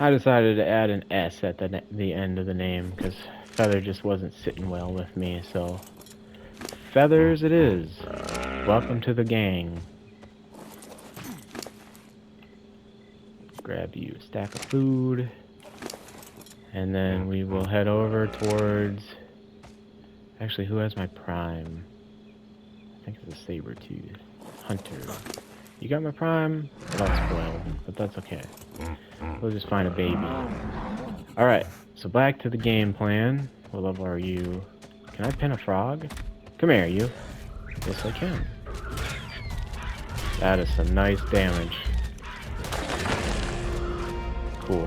I decided to add an S at the end of the name because Feather just wasn't sitting well with me, so Feathers it is. Welcome to the gang. Grab you a stack of food, and then we will head over towards... Actually, who has my prime? I think it's a saber-tooth. Hunter. You got my prime? Well, that's spoiled, but that's okay. We'll just find a baby. Alright, so back to the game plan. What level are you? Can I pin a frog? Come here, you. Yes, I can. That is some nice damage. Cool.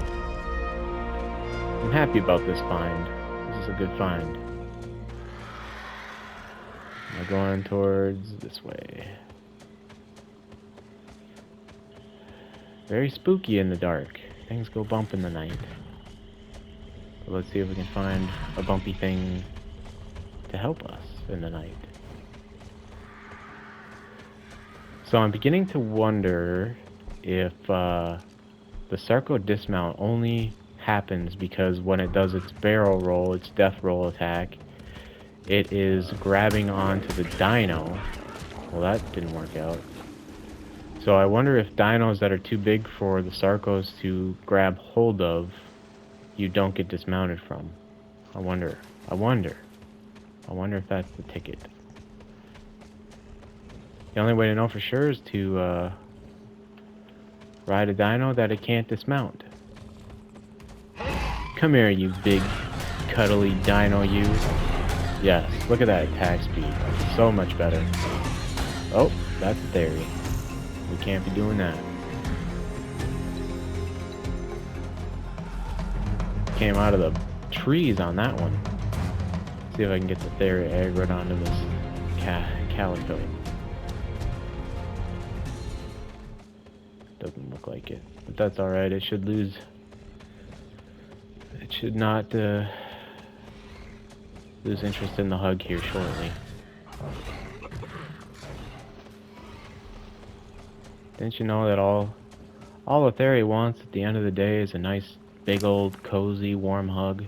I'm happy about this find. This is a good find. Am I going towards this way? Very spooky in the dark. Things go bump in the night. But let's see if we can find a bumpy thing to help us in the night. So I'm beginning to wonder if the Sarco dismount only happens because when it does its barrel roll, its death roll attack, it is grabbing onto the dino. Well, that didn't work out. So I wonder if dinos that are too big for the Sarcos to grab hold of, you don't get dismounted from. I wonder if that's the ticket. The only way to know for sure is to ride a dino that it can't dismount. Come here, you big, cuddly dino, you. Yes, look at that attack speed. So much better. Oh, that's a theory. We can't be doing that. Came out of the trees on that one. See if I can get the theory aggroed onto this calico. Doesn't look like it, but that's alright. It should lose. It should not lose interest in the hug here shortly. Didn't you know that all the theory wants at the end of the day is a nice, big old, cozy, warm hug?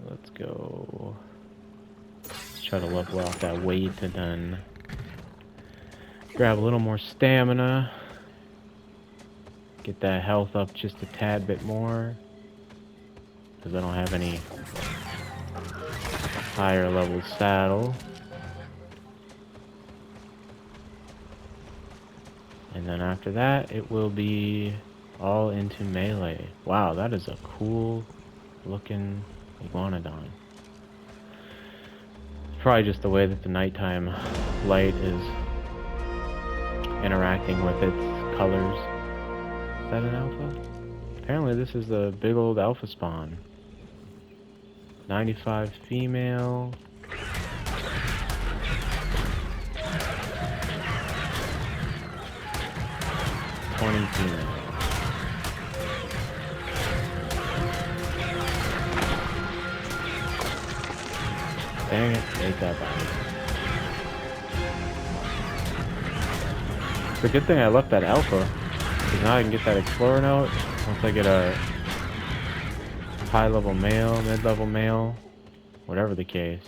Let's go. Let's try to level off that weight and then grab a little more stamina. Get that health up just a tad bit more. Because I don't have any higher level saddle. And then after that, it will be all into melee. Wow, that is a cool looking iguanodon. Probably just the way that the nighttime light is interacting with its colors. Is that an alpha? Apparently this is a big old alpha spawn. 95 female. 20 female. Dang it, ate that body. It's a good thing I left that alpha, because now I can get that explorer note once I get a high level male, mid level male, whatever the case.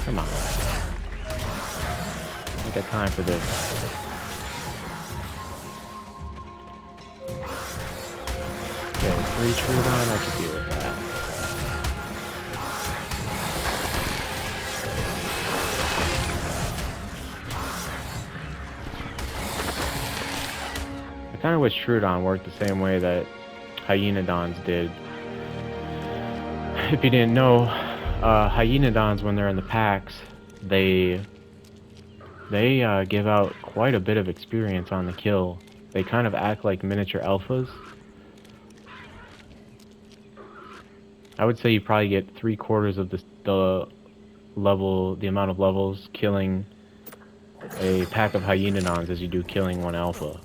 Come on. I got time for this. Okay, 3 Trudon, I can deal with that. I kind of wish Trudon worked the same way that Hyenodons did. If you didn't know, Hyenodons, when they're in the packs, they give out quite a bit of experience on the kill. They kind of act like miniature alphas. I would say you probably get 3/4 of the amount of levels killing a pack of Hyenodons as you do killing one alpha.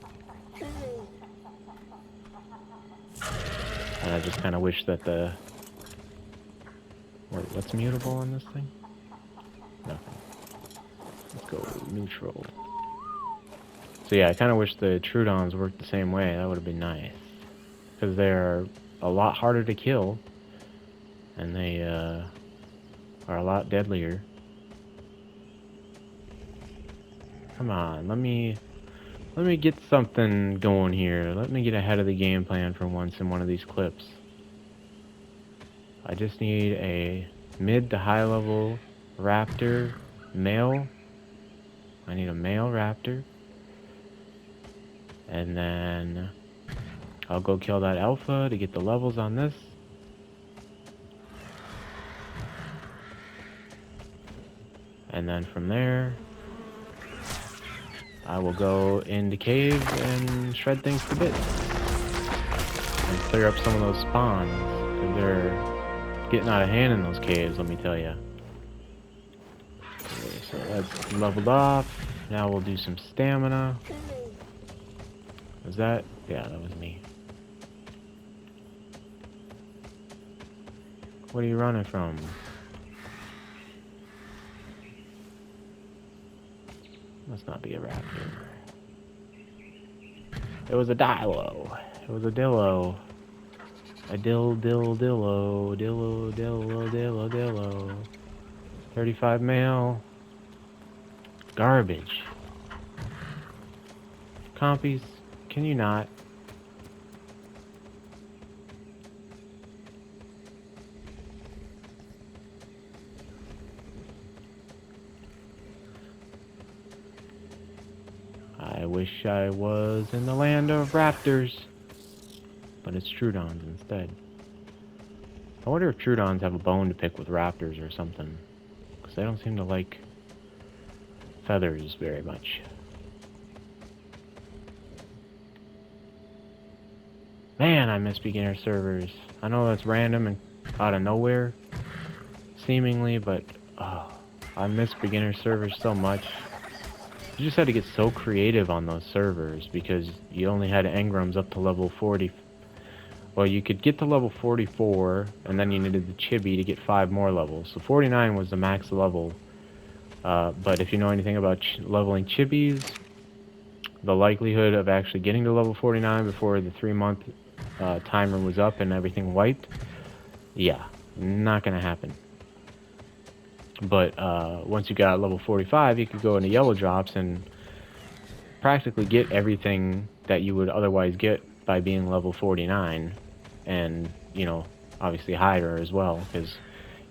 And I just kind of wish that the... Wait, what's mutable on this thing? Nothing. Let's go neutral. So yeah, I kind of wish the Troodons worked the same way. That would have been nice. Because they're a lot harder to kill. And they are a lot deadlier. Come on, let me get something going here. Let me get ahead of the game plan for once in one of these clips. I just need a mid to high level raptor male. I need a male raptor. And then I'll go kill that alpha to get the levels on this. And then from there, I will go into cave and shred things to bits. And clear up some of those spawns. Because they're getting out of hand in those caves, let me tell you. Okay, so that's leveled off. Now we'll do some stamina. Was that? Yeah, that was me. What are you running from? Must not be a raptor. It was a Dilo. It was a Dillo. A Dillo. 35 male. Garbage. Compies, can you not? I wish I was in the land of raptors. But it's Troodons instead. I wonder if Troodons have a bone to pick with raptors or something. Because they don't seem to like feathers very much. Man, I miss beginner servers. I know that's random and out of nowhere, seemingly, but oh, I miss beginner servers so much. You just had to get so creative on those servers because you only had engrams up to level 40. Well, you could get to level 44, and then you needed the chibi to get 5 more levels. So 49 was the max level. But if you know anything about leveling chibis, the likelihood of actually getting to level 49 before the 3-month timer was up and everything wiped, yeah, not gonna happen. But once you got level 45, you could go into yellow drops and practically get everything that you would otherwise get by being level 49, and you know, obviously higher as well, because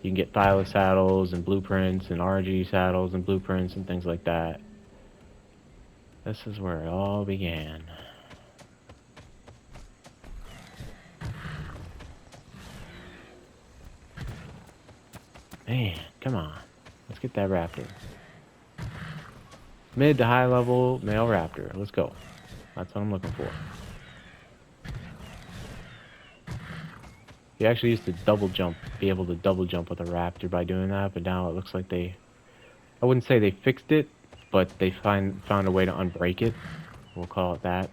you can get Thyla saddles and blueprints and RG saddles and blueprints and things like that. This is where it all began. Man, come on. Let's get that raptor. Mid to high level male raptor. Let's go. That's what I'm looking for. You actually used to double jump, be able to double jump with a raptor by doing that, but now it looks like I wouldn't say they fixed it, but they found a way to unbreak it. We'll call it that.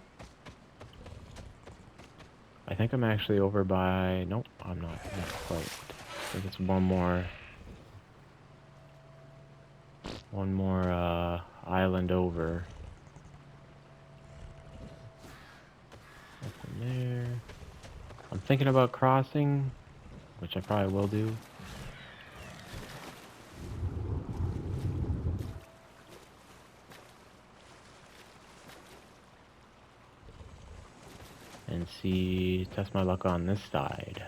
I think I'm actually over by... Nope, I'm not quite. I think it's one more island over. Nothing there. I'm thinking about crossing, which I probably will do. And test my luck on this side.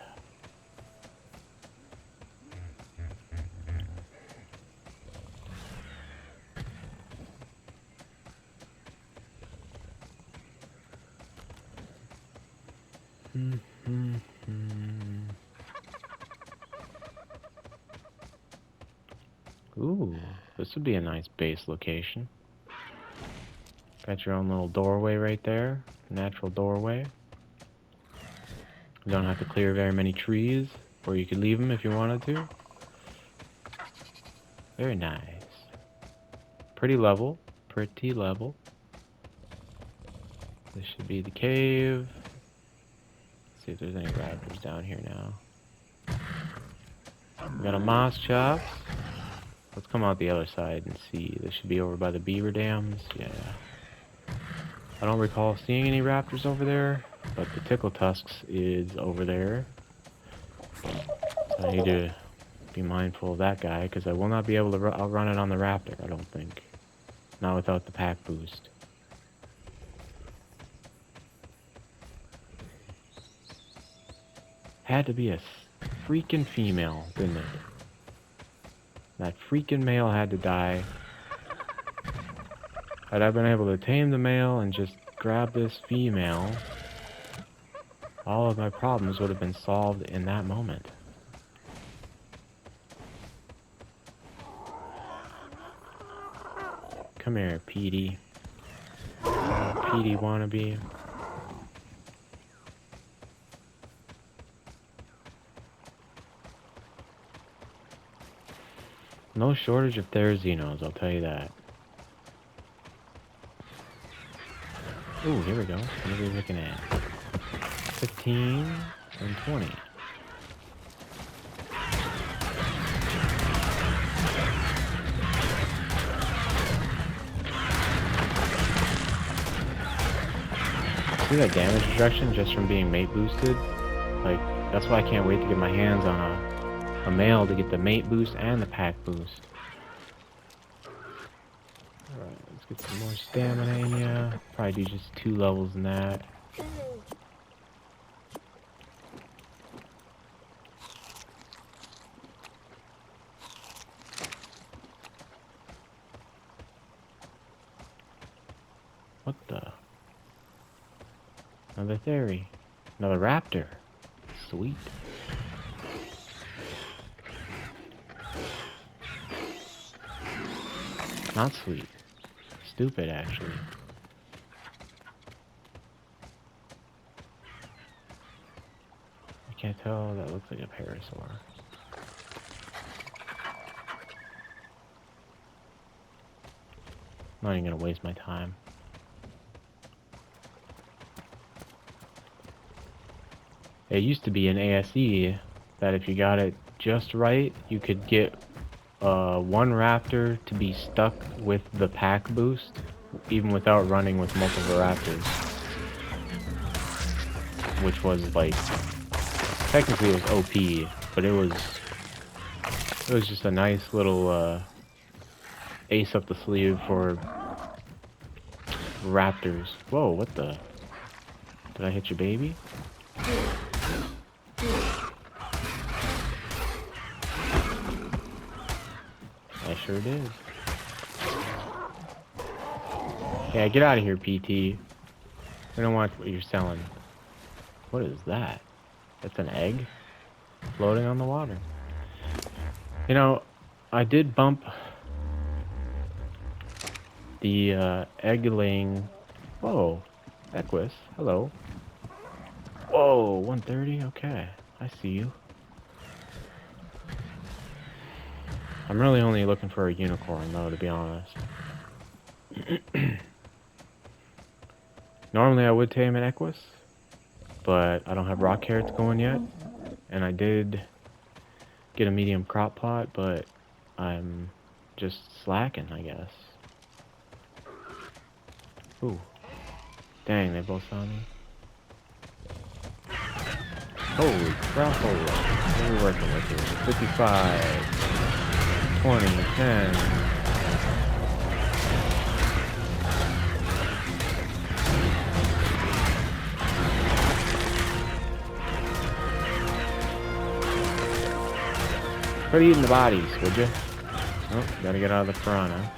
Ooh, this would be a nice base location. Got your own little doorway right there. Natural doorway. You don't have to clear very many trees, or you could leave them if you wanted to. Very nice. Pretty level. Pretty level. This should be the cave. Let's see if there's any raptors down here now. We got a moss chops. Let's come out the other side and see. This should be over by the beaver dams. Yeah. I don't recall seeing any raptors over there, but the tickle tusks is over there. So I need to be mindful of that guy, because I will not be able to outrun it on the raptor, I don't think. Not without the pack boost. Had to be a freaking female, didn't it? That freaking male had to die. Had I been able to tame the male and just grab this female, all of my problems would have been solved in that moment. Come here, Petey. Petey wannabe. No shortage of Therazinos, I'll tell you that. Ooh, here we go. What are we looking at? 15 and 20. See that damage reduction just from being mate boosted? Like, that's why I can't wait to get my hands on a male to get the mate boost and the pack boost. Alright, let's get some more stamina in ya. Probably do just 2 levels in that. What the? Another theory. Another raptor. Sweet. Not sweet. Stupid, actually. I can't tell. That looks like a parasaur. I'm not even gonna waste my time. It used to be an ASE that if you got it just right, you could get one raptor to be stuck with the pack boost, even without running with multiple raptors. Which was like, technically it was OP, but it was just a nice little ace up the sleeve for raptors. Whoa, what the? Did I hit your baby? I sure did. Yeah, get out of here, PT. We don't want what you're selling. What is that? That's an egg floating on the water. You know, I did bump the egg laying. Whoa, Equus, hello. Whoa, 130. Okay, I see you. I'm really only looking for a unicorn, though, to be honest. Normally I would tame an Equus, but I don't have rock carrots going yet. And I did get a medium crop plot, but I'm just slacking, I guess. Ooh. Dang, they both saw me. Holy crap, holy. What are we working with here? 55, 20, 10. Quit eating the bodies, would you? Oh, gotta get out of the piranha.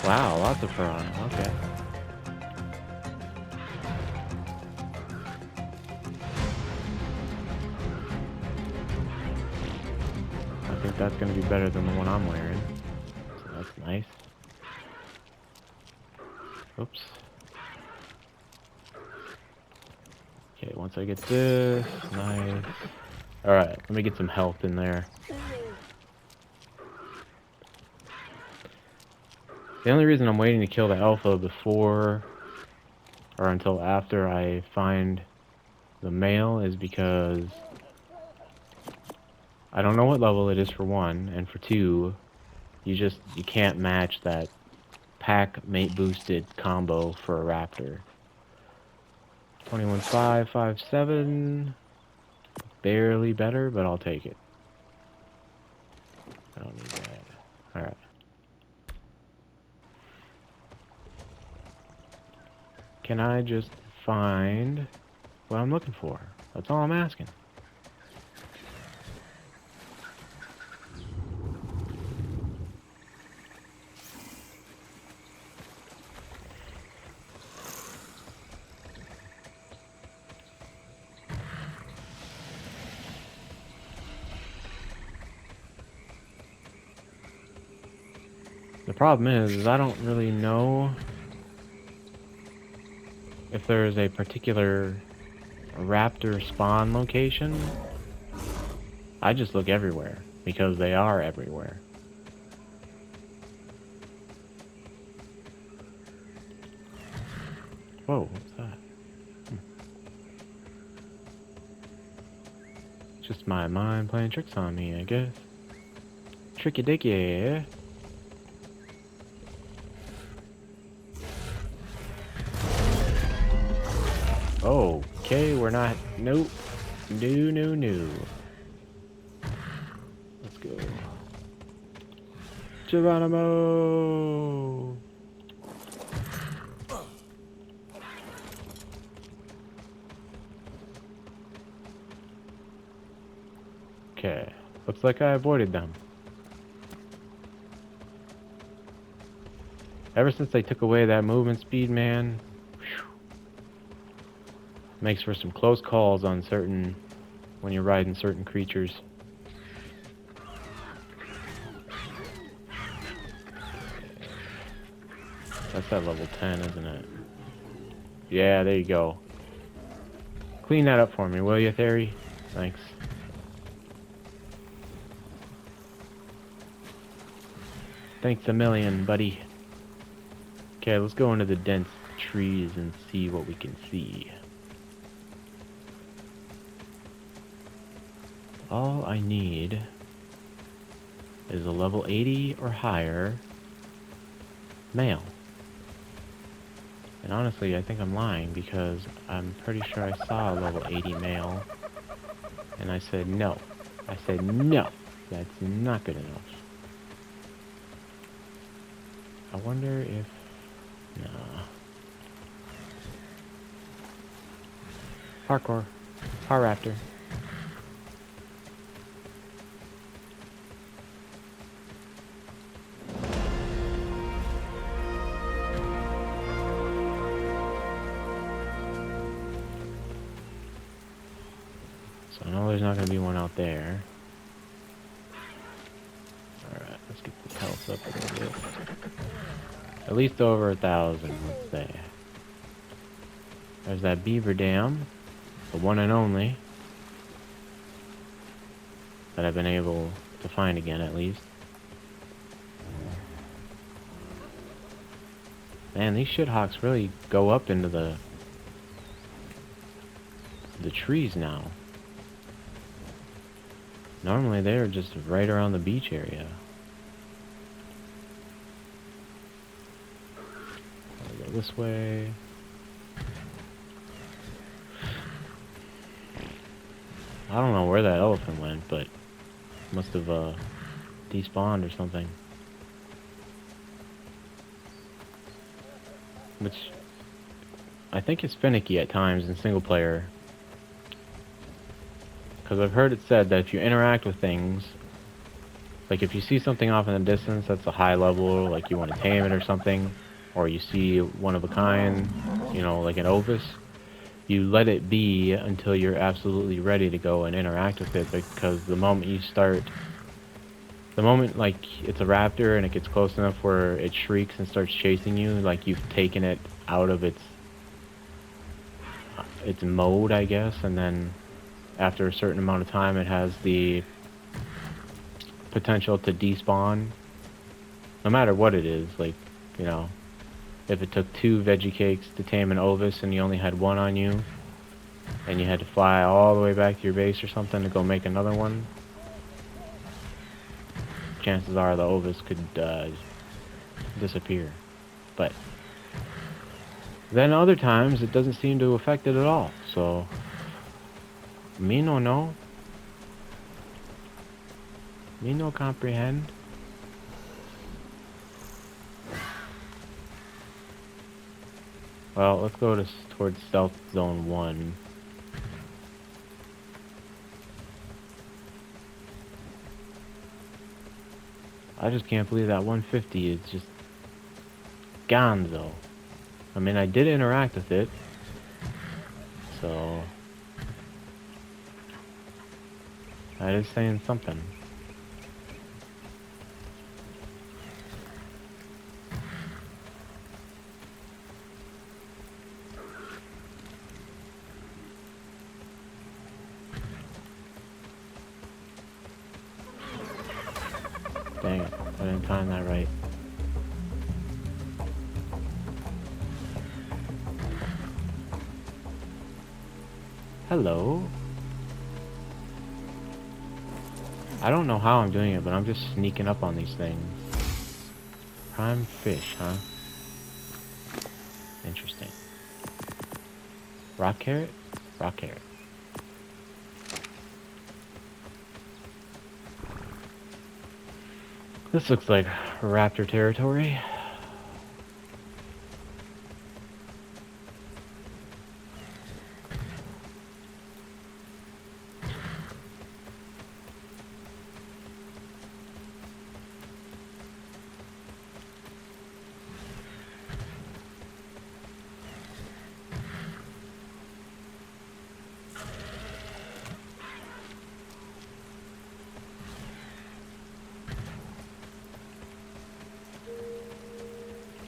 Wow, lots of piranha, okay. I think that's gonna be better than the one I'm wearing. So that's nice. Oops. Okay, once I get this, nice. Alright, let me get some health in there. The only reason I'm waiting to kill the alpha before or until after I find the male is because I don't know what level it is for one, and for two, you can't match that pack mate boosted combo for a raptor. 21.5, 5.7. Barely better, but I'll take it. I don't need that. Alright. Can I just find what I'm looking for? That's all I'm asking. The problem is I don't really know if there is a particular raptor spawn location. I just look everywhere because they are everywhere. Whoa, what's that? Just my mind playing tricks on me, I guess. Tricky dicky. Okay, we're not. Nope. No. Let's go. Geronimo! Okay. Looks like I avoided them. Ever since they took away that movement speed, man, makes for some close calls on when you're riding certain creatures. That's at level 10, isn't it? Yeah, there you go. Clean that up for me, will you, Theory? Thanks. Thanks a million, buddy. Okay, let's go into the dense trees and see what we can see. All I need is a level 80 or higher male. And honestly, I think I'm lying because I'm pretty sure I saw a level 80 male. And I said no. I said no. That's not good enough. I wonder if... Nah. Parkour. Par Raptor. So I know there's not going to be one out there. Alright, let's get the health up a little bit. At least over 1,000, let's say. There's that beaver dam. The one and only. That I've been able to find again, at least. Man, these shithawks really go up into the trees now. Normally they're just right around the beach area. I'll go this way. I don't know where that elephant went, but must have despawned or something. Which I think is finicky at times in single player. Because I've heard it said that if you interact with things, like if you see something off in the distance that's a high level, like you want to tame it or something, or you see one of a kind, you know, like an Ovis, you let it be until you're absolutely ready to go and interact with it, because the moment like it's a raptor and it gets close enough where it shrieks and starts chasing you, like you've taken it out of its mode, I guess, and then after a certain amount of time it has the potential to despawn, no matter what it is. Like, you know, if it took 2 veggie cakes to tame an Ovis and you only had 1 on you, and you had to fly all the way back to your base or something to go make another one, chances are the ovis could disappear. But then other times it doesn't seem to affect it at all. So me no know. Me no comprehend. Well, let's go towards Stealth Zone 1. I just can't believe that 150 is just gonzo. I mean, I did interact with it, so that is saying something. Dang it, I didn't time that right. Hello? I don't know how I'm doing it, but I'm just sneaking up on these things. Prime fish, huh? Interesting. Rock carrot? Rock carrot. This looks like raptor territory.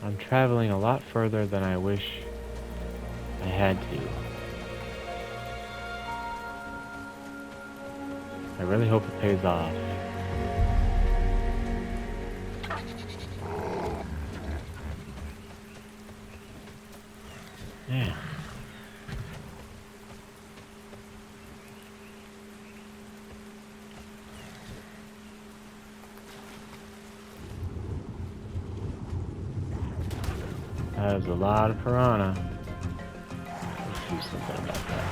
I'm traveling a lot further than I wish I had to. I really hope it pays off. Yeah. That is a lot of piranha. Let's do something about that.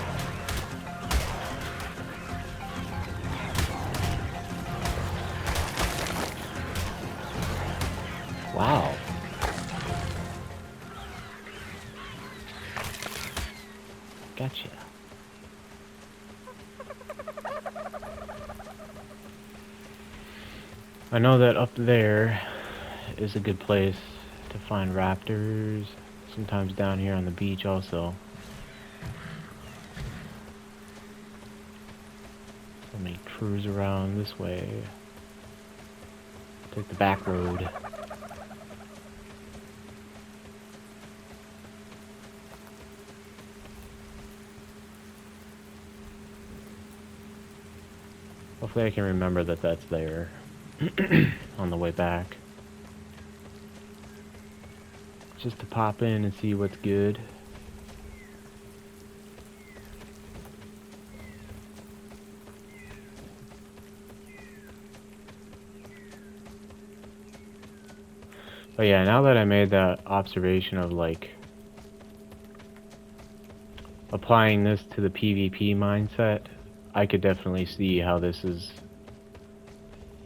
Wow. Gotcha. I know that up there is a good place to find raptors. Sometimes down here on the beach also. Let me cruise around this way. Take the back road. Hopefully I can remember that that's there on the way back. Just to pop in and see what's good. But yeah, now that I made that observation of like applying this to the PvP mindset, I could definitely see how this is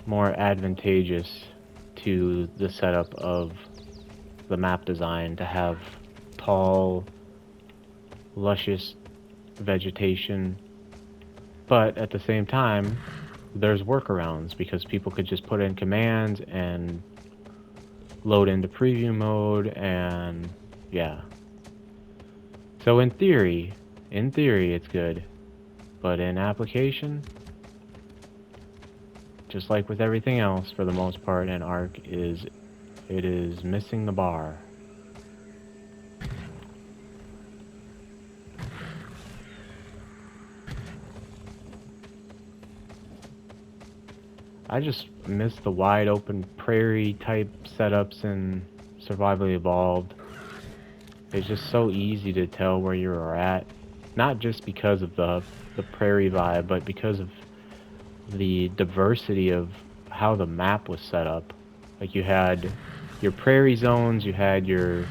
more advantageous to the setup of the map design, to have tall, luscious vegetation, but at the same time there's workarounds because people could just put in commands and load into preview mode, and yeah. So in theory it's good, but in application, just like with everything else for the most part in Ark, it is missing the bar. I just miss the wide open prairie type setups in Survivally Evolved. It's just so easy to tell where you are at, not just because of the prairie vibe, but because of the diversity of how the map was set up. Like you had your prairie zones, you had your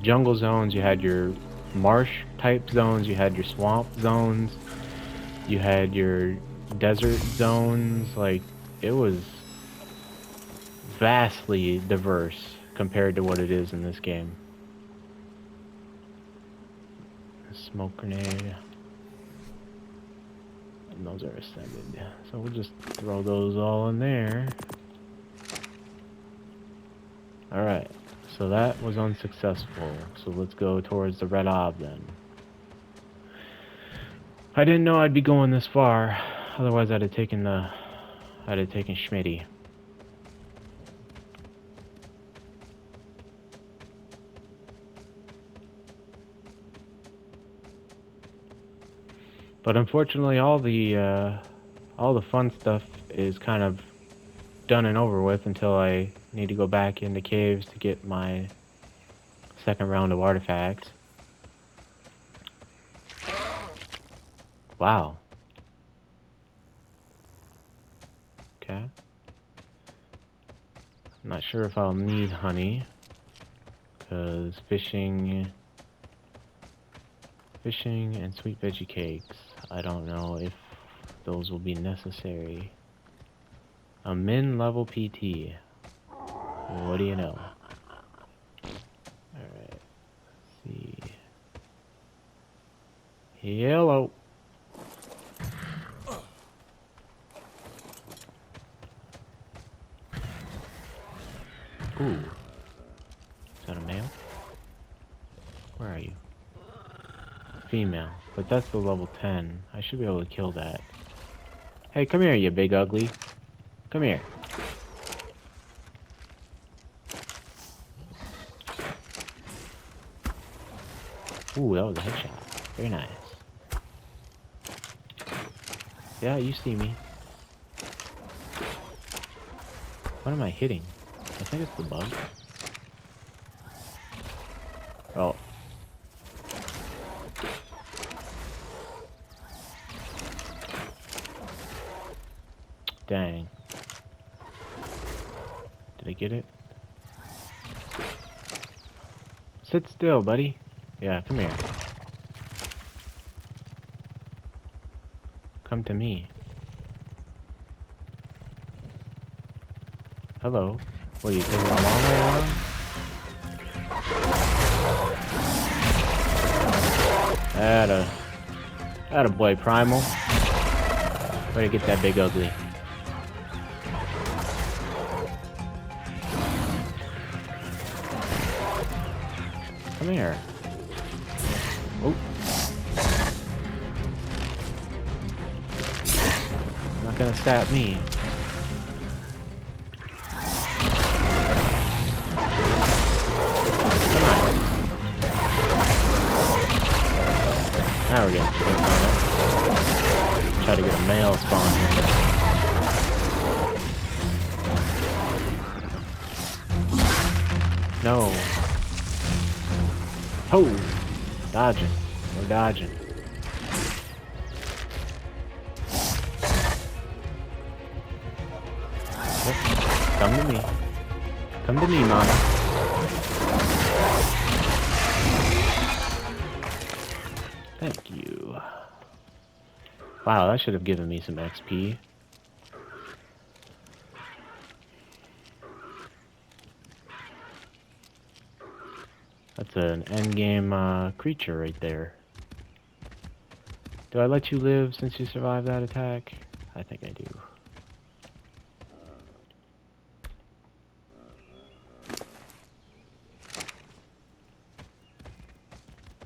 jungle zones, you had your marsh type zones, you had your swamp zones, you had your desert zones. Like it was vastly diverse compared to what it is in this game. Smoke grenade. And those are ascended. So we'll just throw those all in there. Alright, so that was unsuccessful. So let's go towards the red ob then. I didn't know I'd be going this far. Otherwise I'd have taken Schmitty. But unfortunately all the fun stuff is kind of done and over with until I need to go back into caves to get my second round of artifacts. Wow. Okay. I'm not sure if I'll need honey, because fishing and sweet veggie cakes, I don't know if those will be necessary. A min level PT. What do you know? Alright. Let's see. Hello. Ooh. Is that a male? Where are you? Female. But that's the level 10. I should be able to kill that. Hey, come here, you big ugly. Come here. Ooh, that was a headshot. Very nice. Yeah, you see me. What am I hitting? I think it's the bug. Oh. Dang. Did I get it? Sit still, buddy. Yeah, come here. Come to me. Hello. What are you taking a long way around? Atta boy, Primal. Way to get that big ugly. Come here. Oh. Not gonna stab me. Now we're getting try to get a male spawn here. No. Oh! Dodging. We're dodging. Yep. Come to me. Come to me, mama. Thank you. Wow, that should have given me some XP. That's an endgame creature right there. Do I let you live since you survived that attack? I think I do.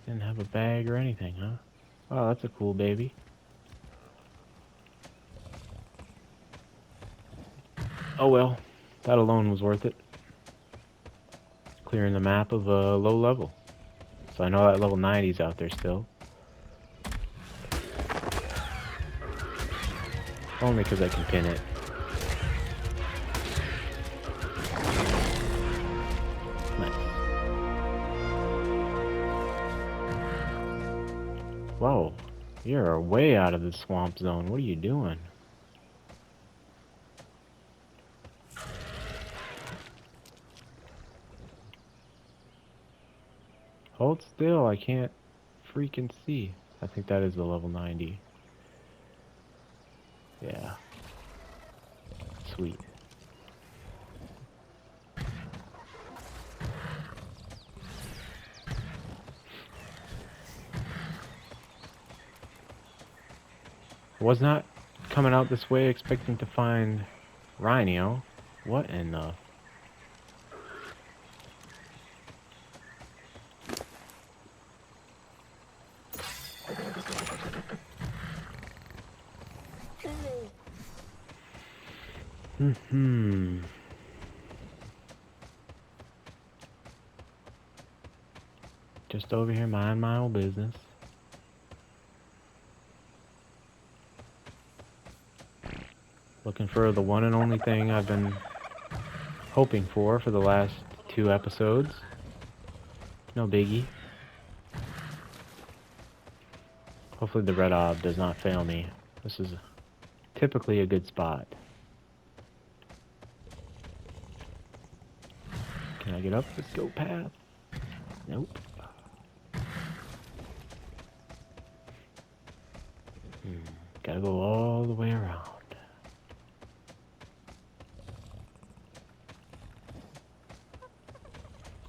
Didn't have a bag or anything, huh? Wow, that's a cool baby. Oh well, that alone was worth it. Clearing the map of a low level. So I know that level 90's out there still. Only because I can pin it. Nice. Whoa, you're way out of the swamp zone. What are you doing? Hold still, I can't freaking see. I think that is the level 90. Yeah. Sweet. Was not coming out this way expecting to find Rhino. What in the... Just over here, mind my own business. Looking for the one and only thing I've been hoping for the last 2 episodes. No biggie. Hopefully the red orb does not fail me. This is typically a good spot. Can I get up this goat path? Nope. Gotta go all the way around.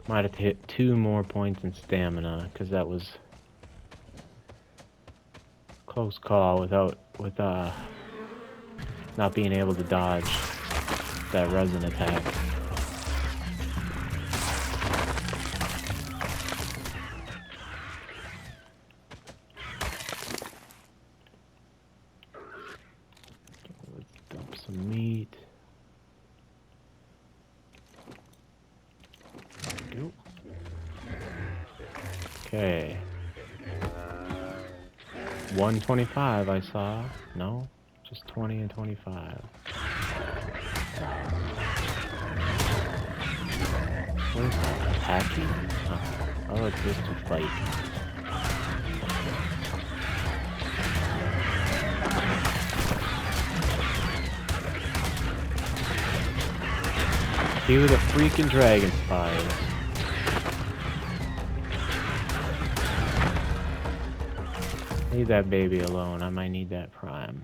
Might have to hit 2 more points in stamina, because that was close call with not being able to dodge that resin attack. Let's dump some meat. There we go. Okay. 125 I saw. No, just 20 and 25. What is that? Attacking? Oh, it's just to fight. Cue the freaking dragon spires. Leave that baby alone. I might need that prime.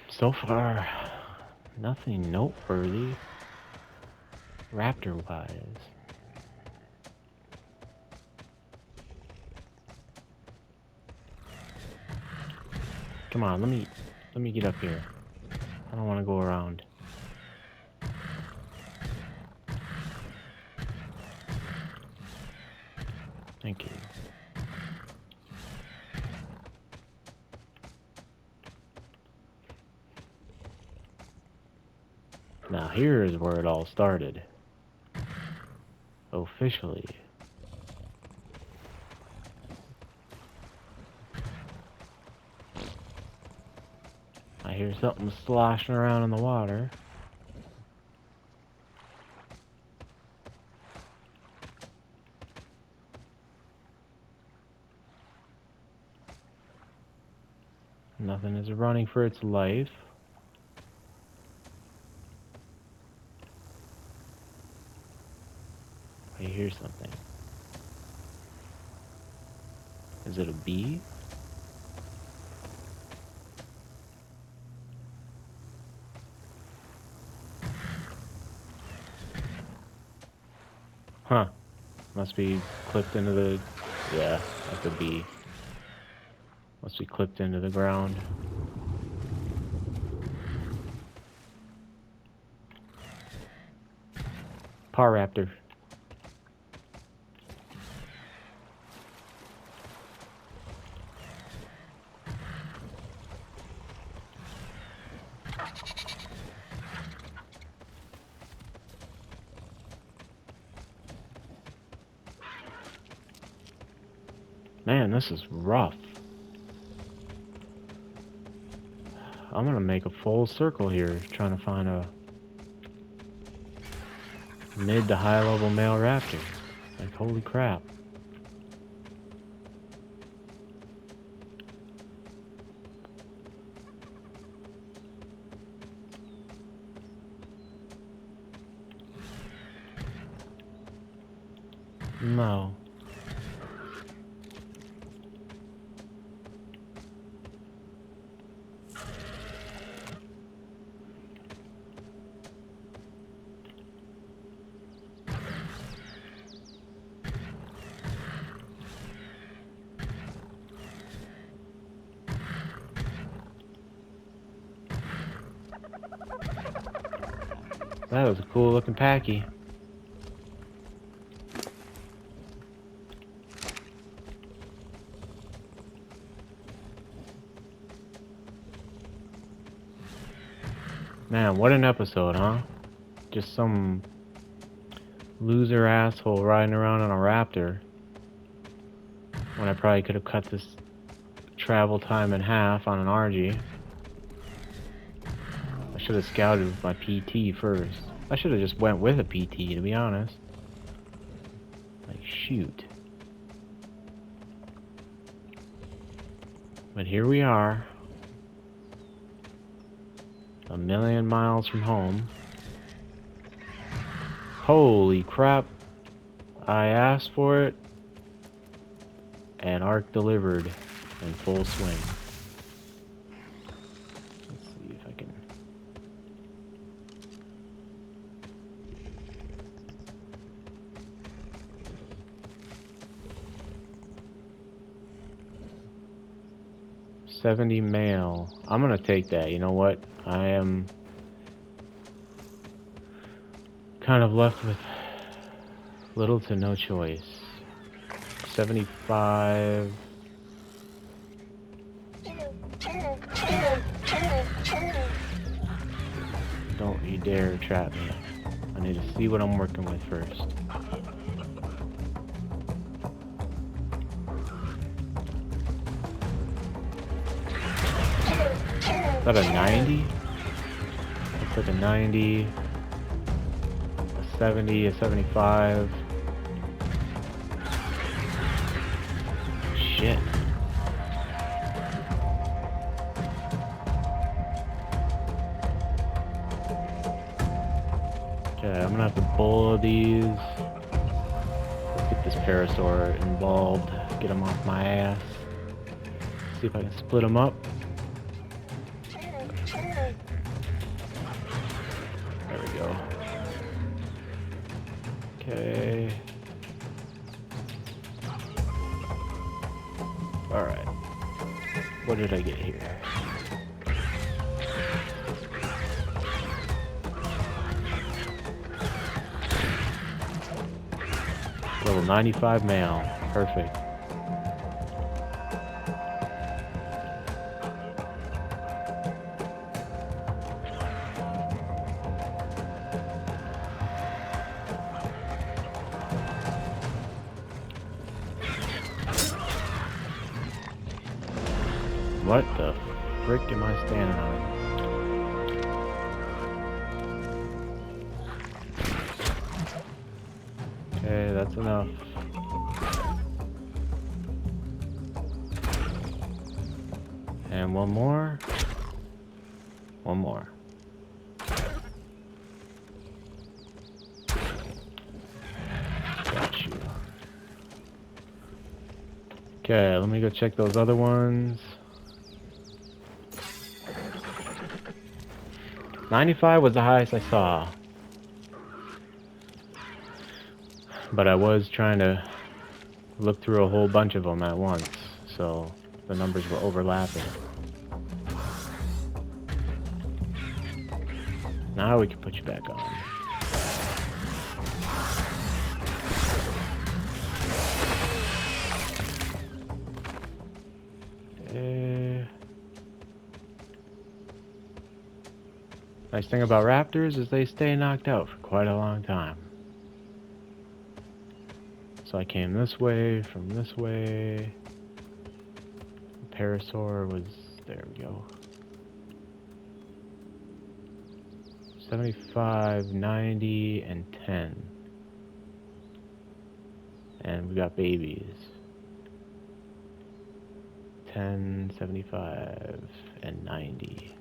So far, nothing noteworthy, raptor-wise. Come on, let me get up here. I don't want to go around. Thank you. Now here is where it all started. Officially. I hear something sloshing around in the water. Nothing is running for its life. I hear something. Is it a bee? Huh. Must be clipped into the... Yeah, that's a bee. Must be clipped into the ground. Par raptor. Man, this is rough. I'm gonna make a full circle here, trying to find a mid to high level male raptor. Like, holy crap. No. That was a cool looking packy. Man, what an episode, huh? Just some loser asshole riding around on a raptor. When I probably could have cut this travel time in half on an RG. I should have scouted with my PT first. I should have just went with a PT, to be honest. Like, shoot. But here we are. A million miles from home. Holy crap. I asked for it. And Ark delivered in full swing. Let's see if I can... $70 mail. I'm gonna take that. You know what? I am kind of left with little to no choice. 75. Don't you dare trap me. I need to see what I'm working with first. Is that a 90? Looks like a 90, a 70, a 75. Shit. Okay, I'm gonna have to bull these. Let's get this parasaur involved. Get him off my ass. See if I can split him up. There we go. Okay. Alright. What did I get here? Level 95 male. Perfect. What the frick am I standing on? Okay, that's enough. And one more. One more. Got you. Okay, let me go check those other ones. 95 was the highest I saw. But I was trying to look through a whole bunch of them at once, so the numbers were overlapping. Now we can put you back on. Nice thing about raptors is they stay knocked out for quite a long time. So I came this way, from this way. The parasaur was, there we go. 75, 90, and 10. And we got babies. 10, 75, and 90.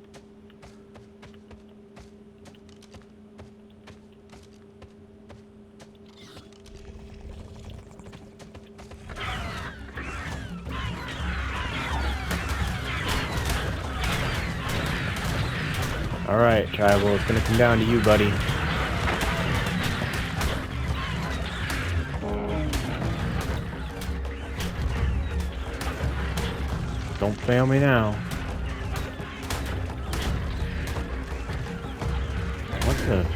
Alright, tribal, it's gonna come down to you, buddy. Don't fail me now. What the?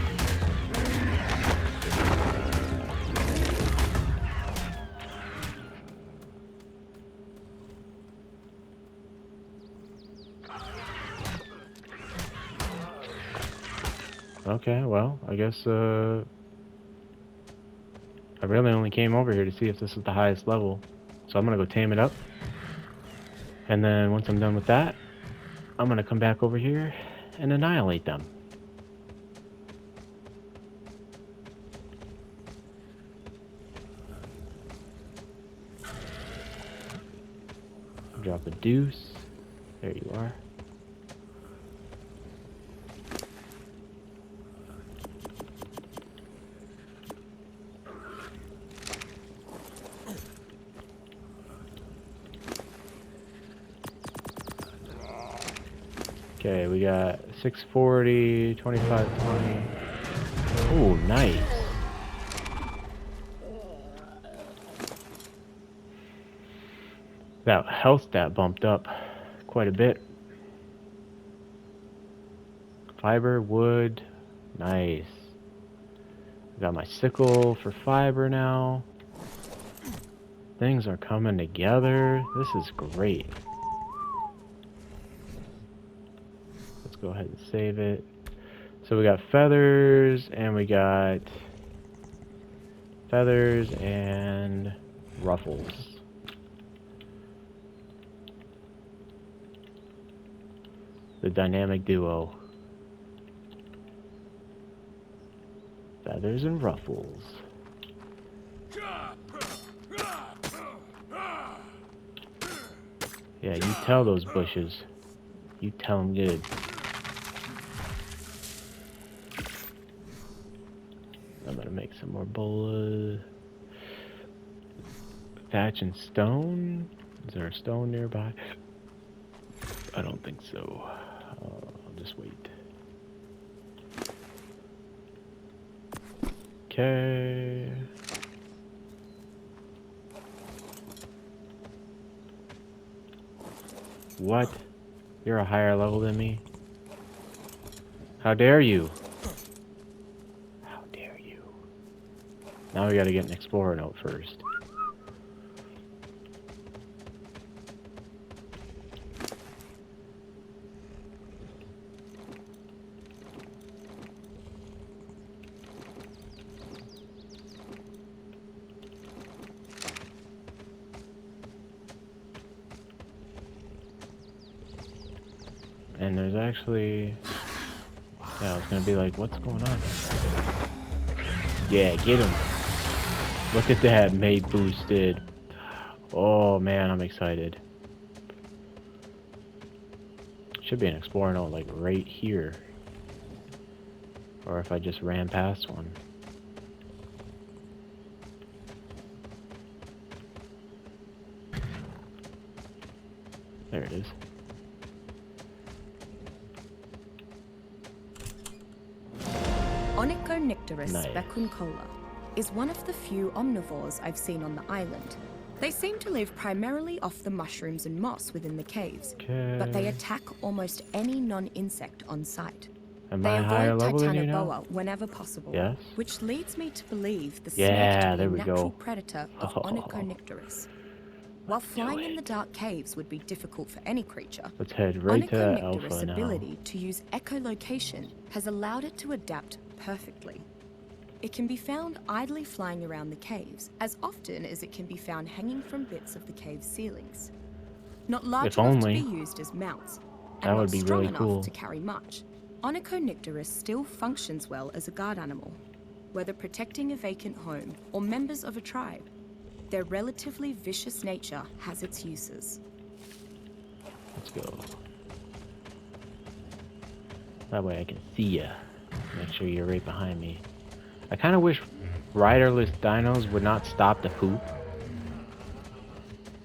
Okay, well, I guess, I really only came over here to see if this is the highest level. So I'm gonna go tame it up. And then once I'm done with that, I'm gonna come back over here and annihilate them. Drop a deuce. There you are. Okay, we got 640, 2520. Oh, nice. That health stat bumped up quite a bit. Fiber, wood, nice. Got my sickle for fiber now. Things are coming together. This is great. Let's go ahead and save it. So we got feathers, and we got feathers and ruffles. The dynamic duo. Feathers and ruffles. Yeah, you tell those bushes. You tell them good. I'm gonna make some more bolas. Thatch and stone? Is there a stone nearby? I don't think so. I'll just wait. Okay. What? You're a higher level than me? How dare you? How dare you? Now we gotta get an explorer note first. And there's actually... Yeah, I was gonna be like, what's going on? Yeah, get him. Look at that, mate boosted. Oh man, I'm excited. Should be an explorer note like right here. Or if I just ran past one. There it is. Onychonicterus Nice. becuncola is one of the few omnivores I've seen on the island. They seem to live primarily off the mushrooms and moss within the caves, but they attack almost any non-insect on sight. Am They I higher avoid level than you now? Titanoboa whenever possible, Yes? which leads me to believe the Yeah, snake to be there a we natural go. predator of Oh. Onychonicterus. While flying in the dark caves would be difficult for any creature, Let's head right to Onychonicterus' Alpha now. ability to use echolocation has allowed it to adapt perfectly. It can be found idly flying around the caves, as often as it can be found hanging from bits of the cave ceilings. Not large If enough only. to be used as mounts, That and would not be strong really enough cool. to carry much, Onychonicterus still functions well as a guard animal, whether protecting a vacant home or members of a tribe. Their relatively vicious nature has its uses. Let's go. That way I can see ya. Make sure you're right behind me. I kind of wish riderless dinos would not stop the poop.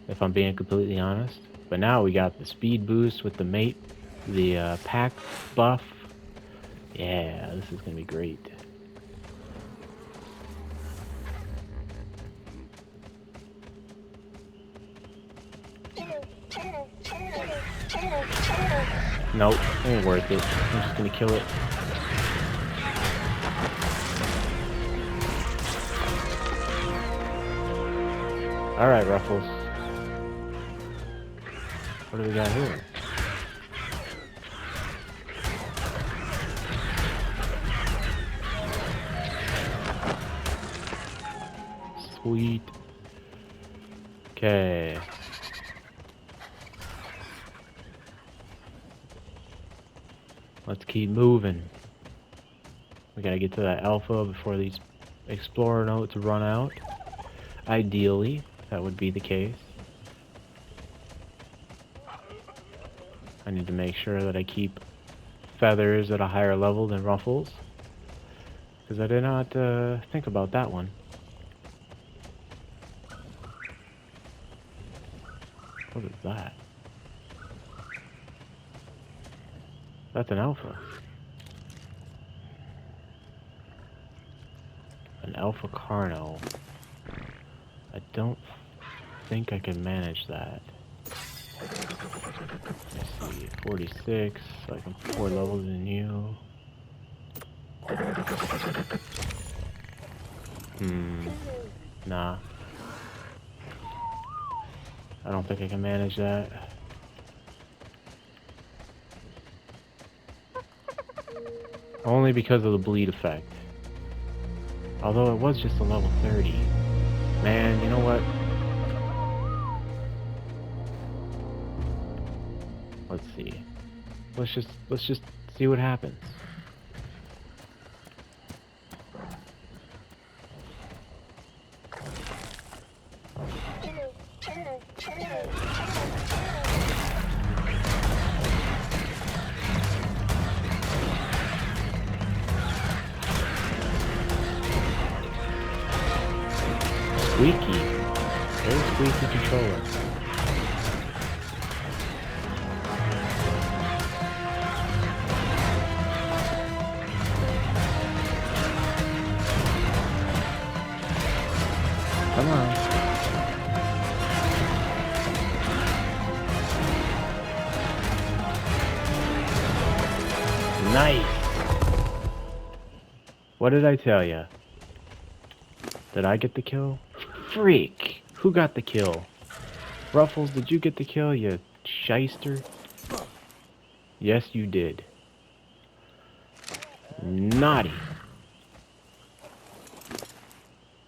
If I'm being completely honest. But now we got the speed boost with the mate, the pack buff. Yeah, this is gonna be great. Nope, ain't worth it. I'm just gonna kill it. Alright, Ruffles. What do we got here? Sweet. Okay. Let's keep moving. We gotta get to that alpha before these explorer notes run out. Ideally, that would be the case. I need to make sure that I keep feathers at a higher level than Ruffles, because I did not think about that one. What is that? That's an alpha. An alpha Carno. I don't think I can manage that. Let's see, 46, like I'm 4 levels than you. Nah. I don't think I can manage that. Only because of the bleed effect. Although it was just a level 30. Man, you know what? Let's see. Let's just see what happens. Squeaky. Very squeaky controller. Come on. Nice. What did I tell ya? Did I get the kill? Freak! Who got the kill? Ruffles, did you get the kill, you shyster? Yes, you did. Naughty.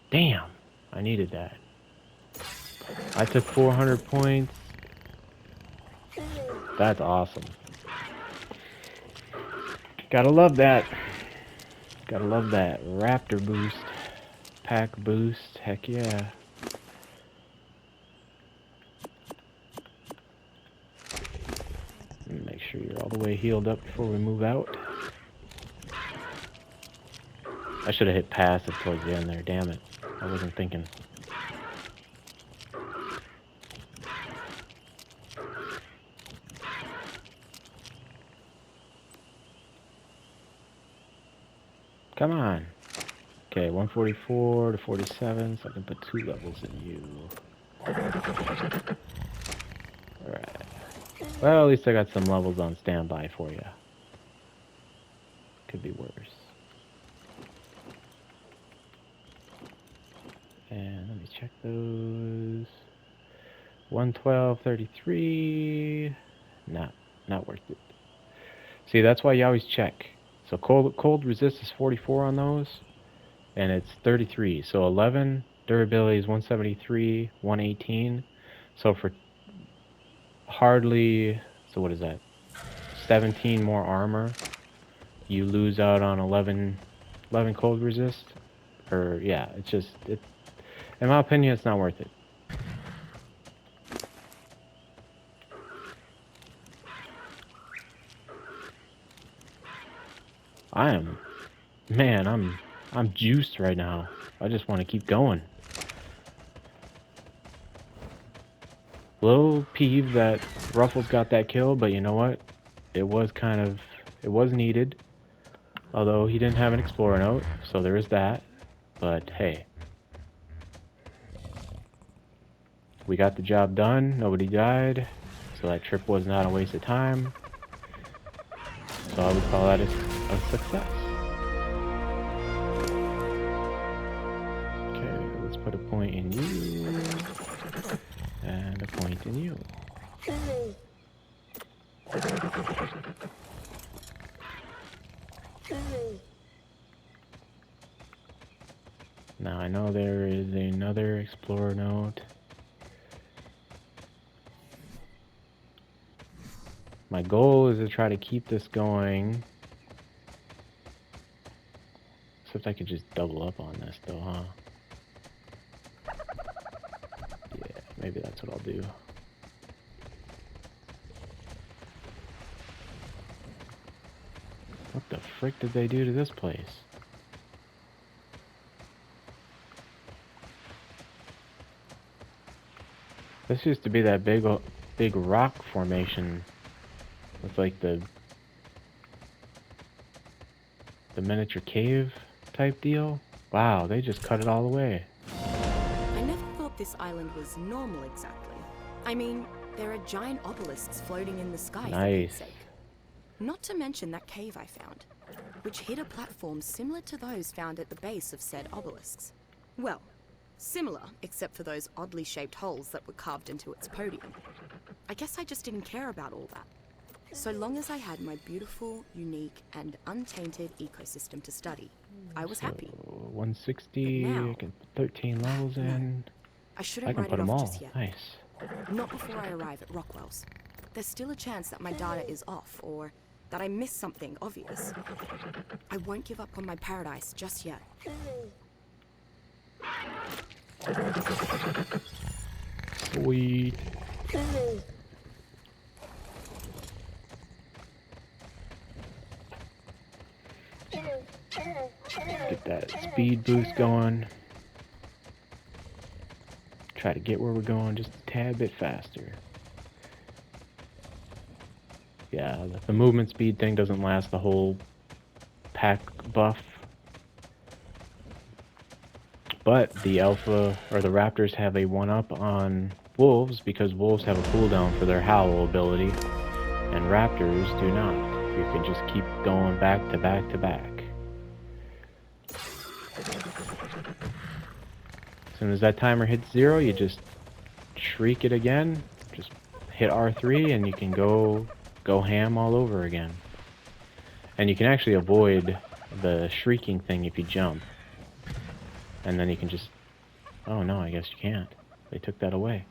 Damn, I needed that. I took 400 points. That's awesome. Gotta love that. Gotta love that. Raptor boost. Pack boost. Heck yeah. Make sure you're all the way healed up before we move out. I should have hit passive towards the end there. Damn it. I wasn't thinking. Come on. Okay, 144 to 47, so I can put 2 levels in you. Alright. Well, at least I got some levels on standby for you. Could be worse. And let me check those. 112, 33. Not worth it. See, that's why you always check. So cold resist is 44 on those, and it's 33. So 11 durability is 173, 118. So for hardly, so what is that? 17 more armor, you lose out on 11 cold resist. Or yeah, it's just in my opinion, it's not worth it. Man, I'm juiced right now. I just want to keep going. Little peeved that Ruffles got that kill, but you know what? It was needed. Although he didn't have an explorer note, so there is that. But hey, we got the job done. Nobody died, so that trip was not a waste of time. So I would call that a success. Okay, let's put a point in you and a point in you. Now I know there is another explorer note. My goal is to try to keep this going. Except I could just double up on this though, huh? Yeah, maybe that's what I'll do. What the frick did they do to this place? This used to be that big rock formation with like the miniature cave type deal. Wow, they just cut it all away. I never thought this island was normal exactly. I mean, there are giant obelisks floating in the sky for Nice. Pete's sake. Not to mention that cave I found, which hid a platform similar to those found at the base of said obelisks. Well, similar, except for those oddly shaped holes that were carved into its podium. I guess I just didn't care about all that. So long as I had my beautiful, unique, and untainted ecosystem to study, I was happy. 160, But now, I can put 13 levels in. I I shouldn't can write put it them off all. just yet. Nice. Not before I arrive at Rockwell's. There's still a chance that my data is off, or that I missed something obvious. I won't give up on my paradise just yet. Sweet. Get that speed boost going. Try to get where we're going just a tad bit faster. Yeah, the movement speed thing doesn't last the whole pack buff. But the alpha or the raptors have a 1-up on wolves because wolves have a cooldown for their howl ability and raptors do not. You can just keep going back to back to back. As soon as that timer hits 0, you just shriek it again. Just hit R3 and you can go ham all over again. And you can actually avoid the shrieking thing if you jump. And then you can just... Oh no, I guess you can't. They took that away.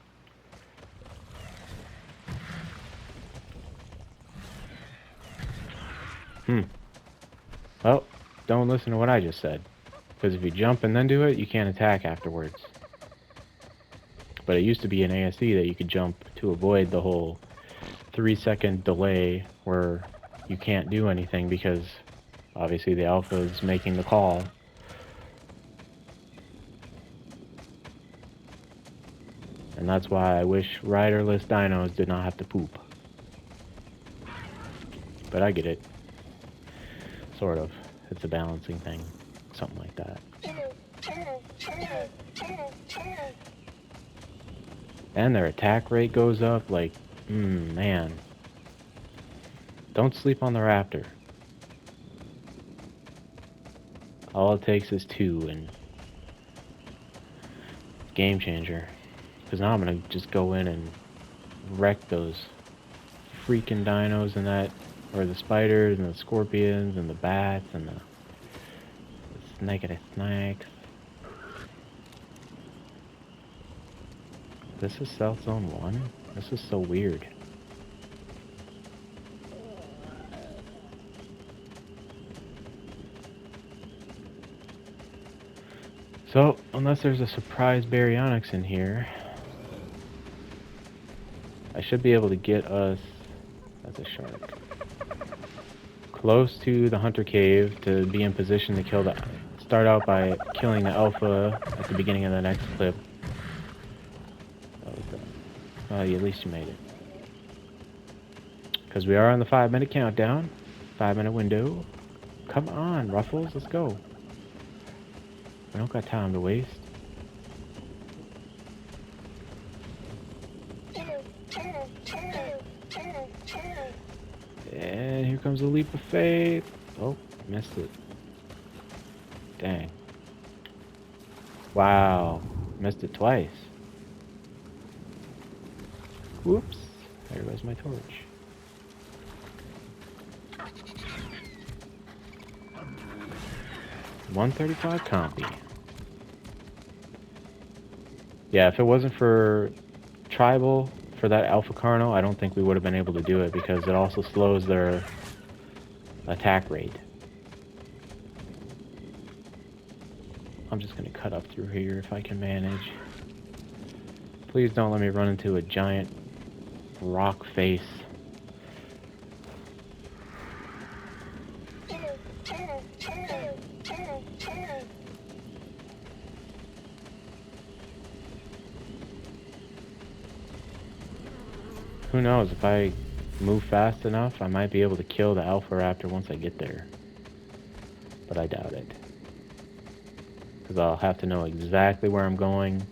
Well, don't listen to what I just said. Because if you jump and then do it, you can't attack afterwards. But it used to be in ASA that you could jump to avoid the whole 3-second delay where you can't do anything because obviously the alpha is making the call. And that's why I wish riderless dinos did not have to poop. But I get it. Sort of. It's a balancing thing. Something like that. And their attack rate goes up, like, man. Don't sleep on the raptor. All it takes is 2 and game changer. Because now I'm gonna just go in and wreck those freaking dinos and that, or the spiders and the scorpions and the bats and the snakey snakes. This is South Zone 1? This is so weird. So, unless there's a surprise baryonyx in here, I should be able to get us... That's a shark. Close to the Hunter Cave to be in position to kill the... Start out by killing the alpha at the beginning of the next clip. At least you made it. Because we are on the 5-minute countdown. 5-minute window. Come on, Ruffles, let's go. I don't got time to waste. And here comes a leap of faith. Oh, missed it. Dang. Wow, missed it twice. Whoops, there goes my torch. $135 compy. Yeah, if it wasn't for tribal, for that alpha carno, I don't think we would have been able to do it because it also slows their attack rate. I'm just gonna cut up through here if I can manage. Please don't let me run into a giant rock face. Who knows, if I move fast enough, I might be able to kill the alpha raptor once I get there. But I doubt it. Because I'll have to know exactly where I'm going.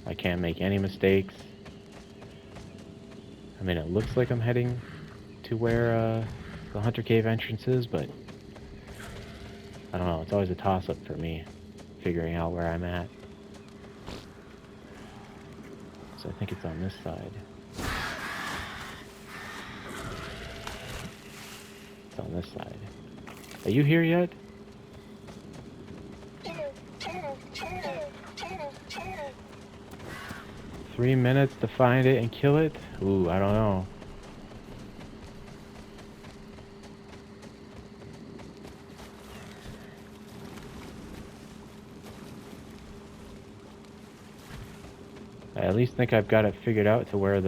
I can't make any mistakes. I mean, it looks like I'm heading to where the Hunter Cave entrance is, but I don't know. It's always a toss-up for me, figuring out where I'm at. So I think it's on this side. It's on this side. Are you here yet? Three minutes to find it and kill it? Ooh, I don't know. I at least think I've got it figured out to where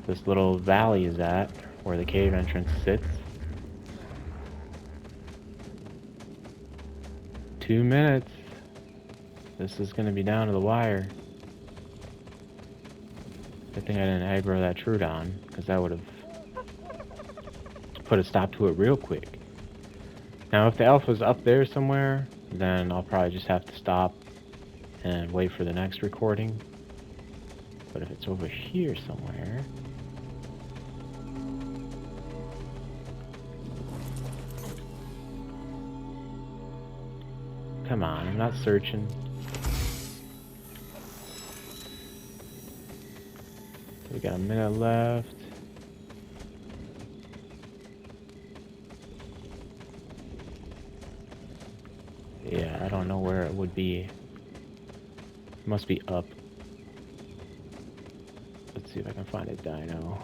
this little valley is at, where the cave entrance sits. 2 minutes. This is gonna be down to the wire. Good thing I didn't aggro that Trudon, because that would have put a stop to it real quick. Now if the alpha's up there somewhere, then I'll probably just have to stop and wait for the next recording. But if it's over here somewhere... Come on, I'm not searching. We got a minute left. Yeah, I don't know where it would be. It must be up. Let's see if I can find a dino.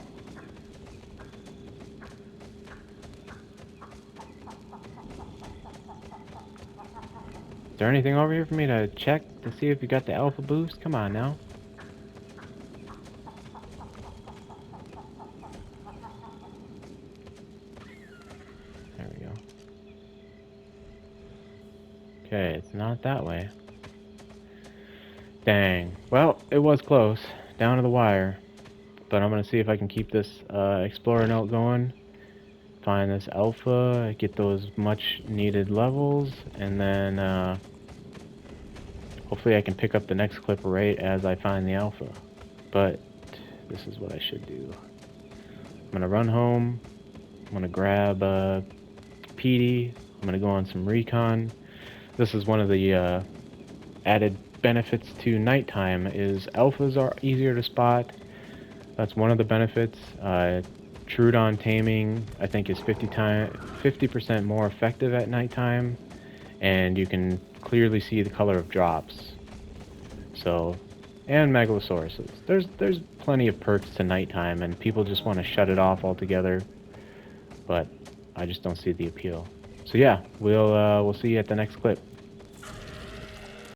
Is there anything over here for me to check to see if you got the alpha boost? Come on now. There we go. Okay, it's not that way. Dang. Well, it was close. Down to the wire. But I'm going to see if I can keep this explorer note going. Find this alpha, get those much needed levels, and then hopefully I can pick up the next clip right as I find the alpha. But this is what I should do. I'm going to run home. I'm going to grab PD. I'm going to go on some recon. This is one of the added benefits to nighttime is alphas are easier to spot. That's one of the benefits. Trudon taming, I think, is 50% more effective at nighttime, and you can clearly see the color of drops. So, and Megalosauruses. There's plenty of perks to nighttime, and people just want to shut it off altogether. But I just don't see the appeal. So yeah, we'll see you at the next clip.